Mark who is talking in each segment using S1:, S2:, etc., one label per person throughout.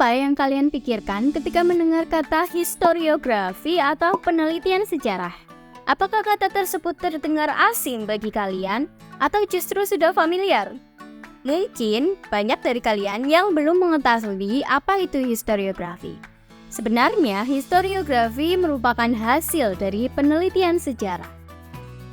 S1: Apa yang kalian pikirkan ketika mendengar kata historiografi atau penelitian sejarah? Apakah kata tersebut terdengar asing bagi kalian atau justru sudah familiar? Mungkin banyak dari kalian yang belum mengetahui apa itu historiografi. Sebenarnya, historiografi merupakan hasil dari penelitian sejarah.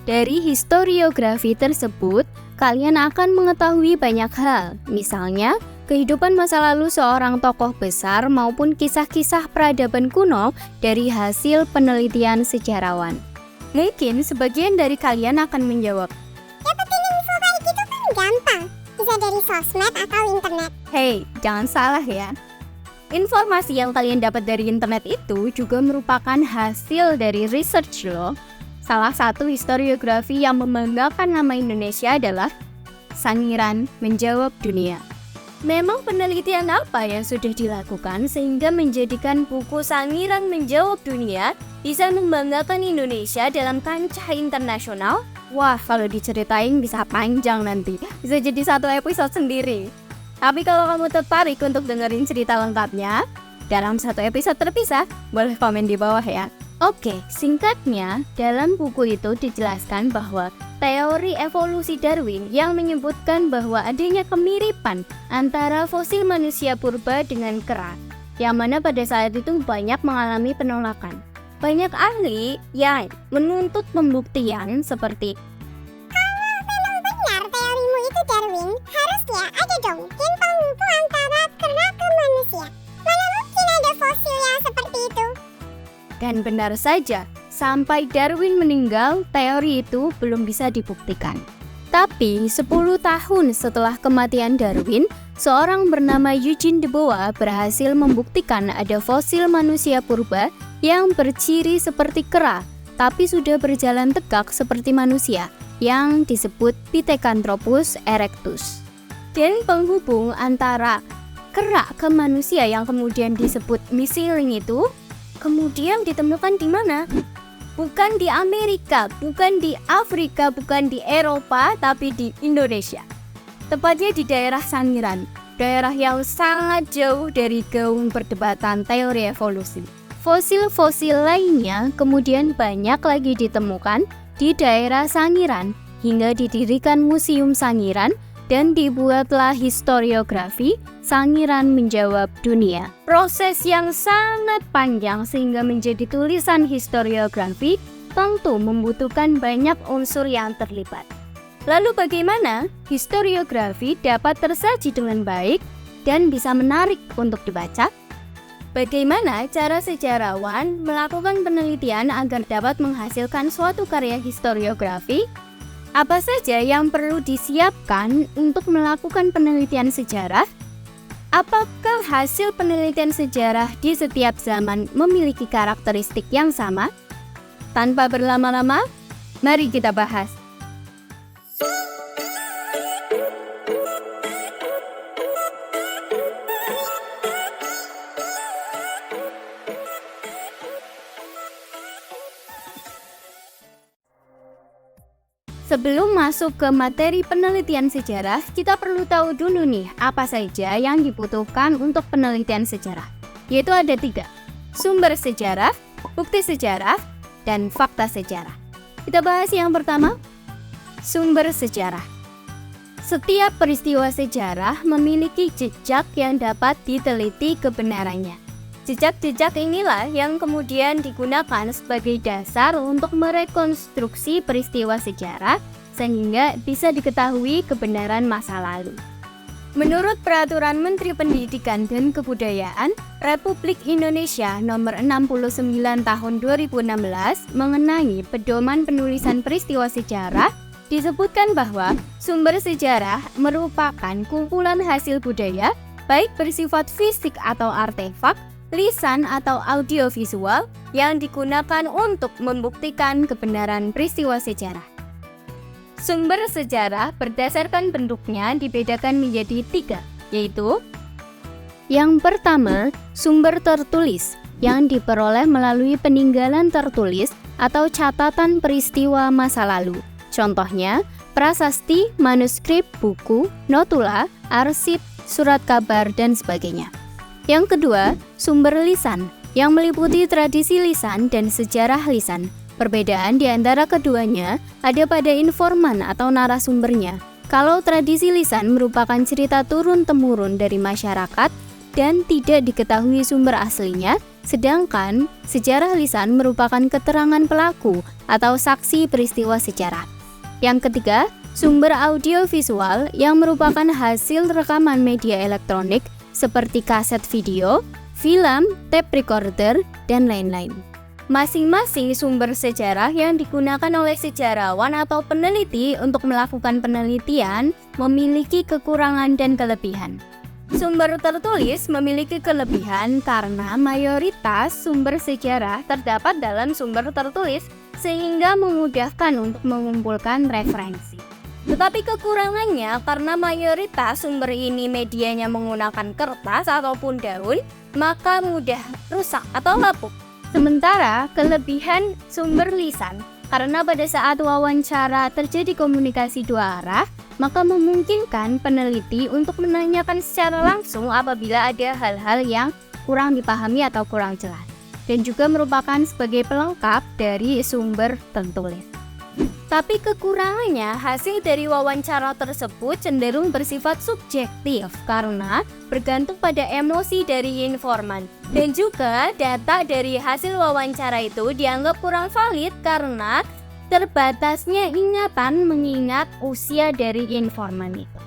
S1: Dari historiografi tersebut, kalian akan mengetahui banyak hal, misalnya kehidupan masa lalu seorang tokoh besar maupun kisah-kisah peradaban kuno dari hasil penelitian sejarawan. Mungkin sebagian dari kalian akan menjawab,
S2: dapetin info kayak gitu kan gampang, bisa dari sosmed atau internet.
S1: Hey, jangan salah ya. Informasi yang kalian dapat dari internet itu juga merupakan hasil dari research loh. Salah satu historiografi yang membanggakan nama Indonesia adalah Sangiran Menjawab Dunia. Memang penelitian apa yang sudah dilakukan sehingga menjadikan buku Sangiran Menjawab Dunia bisa membanggakan Indonesia dalam kancah internasional? Wah, kalau diceritain bisa panjang nanti, bisa jadi satu episode sendiri. Tapi kalau kamu tertarik untuk dengerin cerita lengkapnya dalam satu episode terpisah, boleh komen di bawah ya. Oke, singkatnya, dalam buku itu dijelaskan bahwa teori evolusi Darwin yang menyebutkan bahwa adanya kemiripan antara fosil manusia purba dengan kera, yang mana pada saat itu banyak mengalami penolakan. Banyak ahli yang menuntut pembuktian seperti,
S2: Kalau memang benar teorimu itu Darwin, harusnya ada dong gen penghubung antara kera ke manusia. Mana mungkin ada fosil yang seperti itu?
S1: dan benar saja, sampai Darwin meninggal, teori itu belum bisa dibuktikan. Tapi 10 tahun setelah kematian Darwin, seorang bernama Eugene de Bois berhasil membuktikan ada fosil manusia purba yang berciri seperti kera, tapi sudah berjalan tegak seperti manusia, yang disebut Pithecanthropus erectus. Dan penghubung antara kera ke manusia yang kemudian disebut mycelium itu kemudian ditemukan di mana? Bukan di Amerika, bukan di Afrika, bukan di Eropa, tapi di Indonesia. Tepatnya di daerah Sangiran, daerah yang sangat jauh dari gaung perdebatan teori evolusi. Fosil-fosil lainnya kemudian banyak lagi ditemukan di daerah Sangiran, hingga didirikan Museum Sangiran dan dibuatlah historiografi Sangiran Menjawab Dunia. Proses yang sangat panjang sehingga menjadi tulisan historiografi tentu membutuhkan banyak unsur yang terlibat. Lalu bagaimana historiografi dapat tersaji dengan baik dan bisa menarik untuk dibaca? Bagaimana cara sejarawan melakukan penelitian agar dapat menghasilkan suatu karya historiografi? Apa saja yang perlu disiapkan untuk melakukan penelitian sejarah? Apakah hasil penelitian sejarah di setiap zaman memiliki karakteristik yang sama? Tanpa berlama-lama, mari kita bahas. Sebelum masuk ke materi penelitian sejarah, kita perlu tahu dulu nih apa saja yang dibutuhkan untuk penelitian sejarah. Yaitu ada 3, sumber sejarah, bukti sejarah, dan fakta sejarah. Kita bahas yang pertama, sumber sejarah. Setiap peristiwa sejarah memiliki jejak yang dapat diteliti kebenarannya. Jejak-jejak inilah yang kemudian digunakan sebagai dasar untuk merekonstruksi peristiwa sejarah sehingga bisa diketahui kebenaran masa lalu. Menurut Peraturan Menteri Pendidikan dan Kebudayaan Republik Indonesia Nomor 69 Tahun 2016 mengenai pedoman penulisan peristiwa sejarah, disebutkan bahwa sumber sejarah merupakan kumpulan hasil budaya baik bersifat fisik atau artefak, lisan atau audiovisual yang digunakan untuk membuktikan kebenaran peristiwa sejarah. Sumber sejarah berdasarkan bentuknya dibedakan menjadi 3, yaitu yang pertama, sumber tertulis yang diperoleh melalui peninggalan tertulis atau catatan peristiwa masa lalu. Contohnya, prasasti, manuskrip, buku, notula, arsip, surat kabar, dan sebagainya. Yang kedua, sumber lisan, yang meliputi tradisi lisan dan sejarah lisan. Perbedaan di antara keduanya ada pada informan atau narasumbernya. Kalau tradisi lisan merupakan cerita turun-temurun dari masyarakat dan tidak diketahui sumber aslinya, sedangkan sejarah lisan merupakan keterangan pelaku atau saksi peristiwa sejarah. Yang ketiga, sumber audiovisual yang merupakan hasil rekaman media elektronik seperti kaset video, film, tape recorder, dan lain-lain. Masing-masing sumber sejarah yang digunakan oleh sejarawan atau peneliti untuk melakukan penelitian memiliki kekurangan dan kelebihan. Sumber tertulis memiliki kelebihan karena mayoritas sumber sejarah terdapat dalam sumber tertulis sehingga memudahkan untuk mengumpulkan referensi. Tetapi kekurangannya karena mayoritas sumber ini medianya menggunakan kertas ataupun daun, maka mudah rusak atau lapuk. Sementara kelebihan sumber lisan, karena pada saat wawancara terjadi komunikasi dua arah, maka memungkinkan peneliti untuk menanyakan secara langsung apabila ada hal-hal yang kurang dipahami atau kurang jelas, dan juga merupakan sebagai pelengkap dari sumber tertulis. Tapi kekurangannya, hasil dari wawancara tersebut cenderung bersifat subjektif karena bergantung pada emosi dari informan. Dan juga data dari hasil wawancara itu dianggap kurang valid karena terbatasnya ingatan mengingat usia dari informan itu.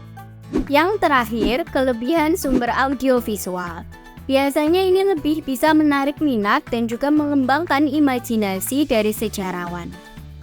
S1: Yang terakhir, kelebihan sumber audiovisual. Biasanya ini lebih bisa menarik minat dan juga mengembangkan imajinasi dari sejarawan,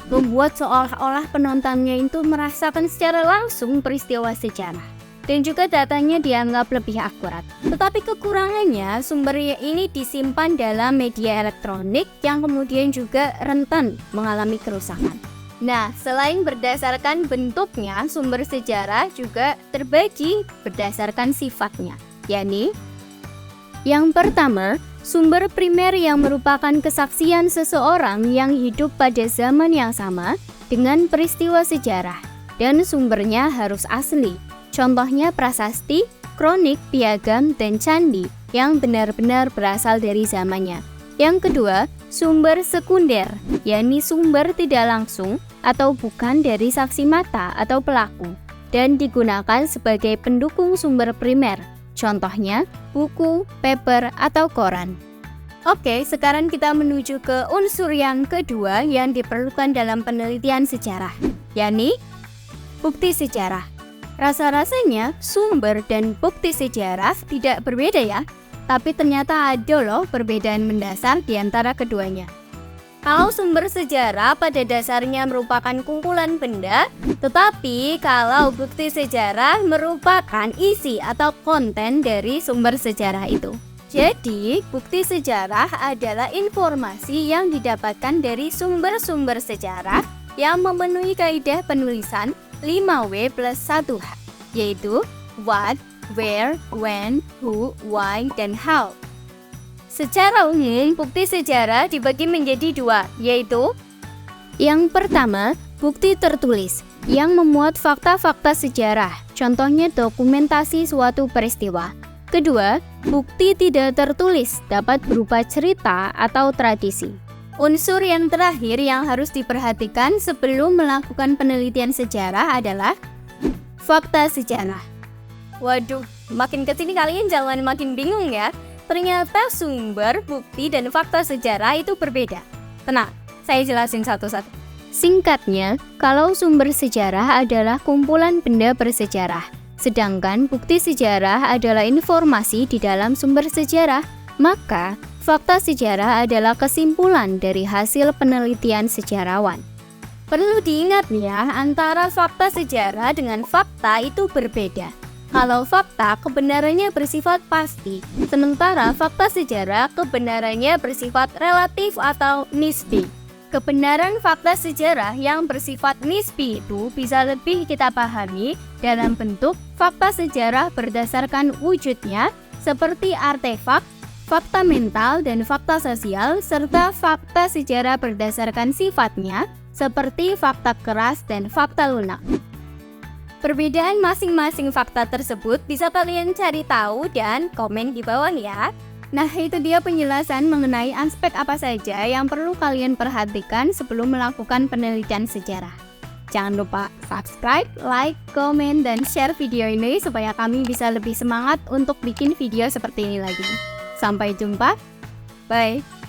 S1: membuat seolah-olah penontonnya itu merasakan secara langsung peristiwa sejarah, dan juga datanya dianggap lebih akurat. Tetapi kekurangannya, sumber ini disimpan dalam media elektronik yang kemudian juga rentan mengalami kerusakan. Nah, selain berdasarkan bentuknya, sumber sejarah juga terbagi berdasarkan sifatnya, yakni yang pertama, sumber primer yang merupakan kesaksian seseorang yang hidup pada zaman yang sama dengan peristiwa sejarah, dan sumbernya harus asli. Contohnya prasasti, kronik, piagam, dan candi yang benar-benar berasal dari zamannya. Yang kedua, sumber sekunder, yakni sumber tidak langsung atau bukan dari saksi mata atau pelaku, dan digunakan sebagai pendukung sumber primer. Contohnya, buku, paper, atau koran. Oke, sekarang kita menuju ke unsur yang kedua yang diperlukan dalam penelitian sejarah, yakni bukti sejarah. Rasa-rasanya sumber dan bukti sejarah tidak berbeda ya, tapi ternyata ada loh perbedaan mendasar di antara keduanya. Kalau sumber sejarah pada dasarnya merupakan kumpulan benda, tetapi kalau bukti sejarah merupakan isi atau konten dari sumber sejarah itu. Jadi, bukti sejarah adalah informasi yang didapatkan dari sumber-sumber sejarah yang memenuhi kaidah penulisan 5W plus 1H, yaitu what, where, when, who, why, dan how. Secara umum, bukti sejarah dibagi menjadi dua, yaitu yang pertama, bukti tertulis, yang memuat fakta-fakta sejarah, contohnya dokumentasi suatu peristiwa. Kedua, bukti tidak tertulis dapat berupa cerita atau tradisi. Unsur yang terakhir yang harus diperhatikan sebelum melakukan penelitian sejarah adalah fakta sejarah. Waduh, makin kesini kalian jangan makin bingung ya. Ternyata sumber, bukti, dan fakta sejarah itu berbeda. Tenang, saya jelasin satu-satu. Singkatnya, kalau sumber sejarah adalah kumpulan benda bersejarah, sedangkan bukti sejarah adalah informasi di dalam sumber sejarah, maka fakta sejarah adalah kesimpulan dari hasil penelitian sejarawan. Perlu diingat ya, antara fakta sejarah dengan fakta itu berbeda. Kalau fakta kebenarannya bersifat pasti, sementara fakta sejarah kebenarannya bersifat relatif atau nisbi. Kebenaran fakta sejarah yang bersifat nisbi itu bisa lebih kita pahami dalam bentuk fakta sejarah berdasarkan wujudnya seperti artefak, fakta mental dan fakta sosial, serta fakta sejarah berdasarkan sifatnya seperti fakta keras dan fakta lunak. Perbedaan masing-masing fakta tersebut bisa kalian cari tahu dan komen di bawah ya. Nah, itu dia penjelasan mengenai aspek apa saja yang perlu kalian perhatikan sebelum melakukan penelitian sejarah. Jangan lupa subscribe, like, komen, dan share video ini supaya kami bisa lebih semangat untuk bikin video seperti ini lagi. Sampai jumpa. Bye.